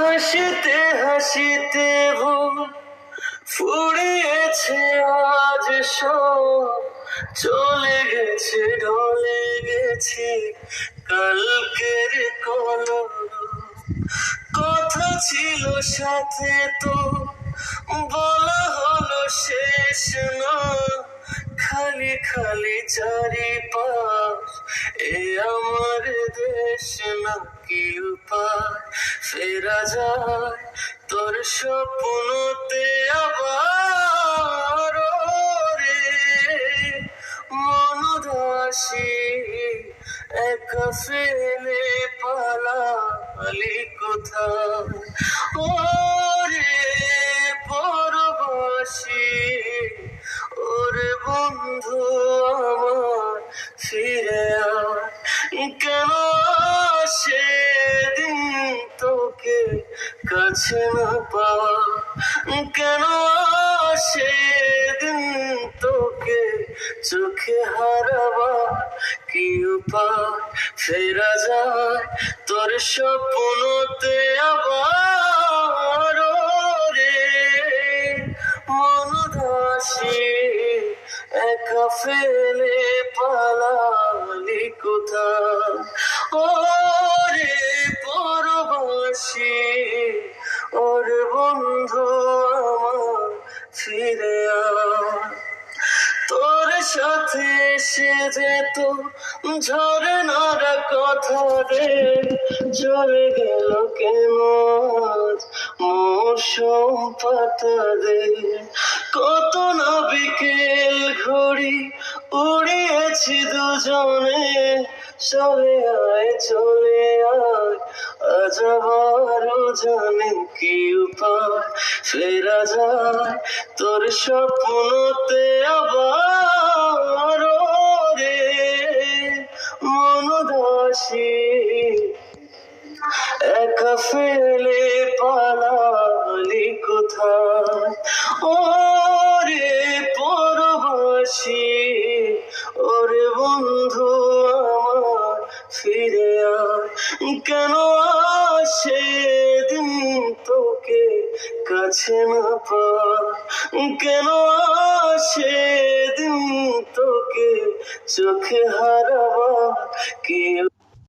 হাসিতে হাসিতে ভুল ফুরিয়েছে আজ সব, চলে গেছে ঢলে গেছে কালকের কলম। কথা ছিল সাথে তো বলা হলো শেষ না, খালি খালি চারিপাশ এ আমার দেশ না। কি উপায় ফেরা যায় তোর স্বপ্নতে আবার রে, মন উদাসী একা ফেলে পালালি কোথায়। ও রে পরবাসী, ওরে বন্ধু আমার ফিরে আয়। কেন সেদিন তোকে কাছে না পাওয়া, কেন সেদিন তোকে চোখে হারাবা। কি উপায় ফেরা যায় তোর স্বপ্নতে আবার রে, মন উদাসী একা ফেলে পালালি কোথায়। ও রে পরবাসী, ওরে বন্ধু আমার ফিরে আয়। তোর সাথে এসে যেত ঝরনার কথা রে, চলে গেল কেন আজ মৌসুম পাতা রে। কত না বিকেল ঘড়ি উড়িয়েছি দুজনে, চলে আয় আজ আবারও জানে। কি উপায় ফেরা যায় তোর স্বপ্নতে আবার রে, মন উদাসী একা ফেলে পালালি কোথায়। ও রে পরবাসী, ওরে বন্ধু আমার ফিরে আয়। কেন সেদিন তোকে কাছে না পাই, কেন সেদিন তোকে চোখে হারাবা। কি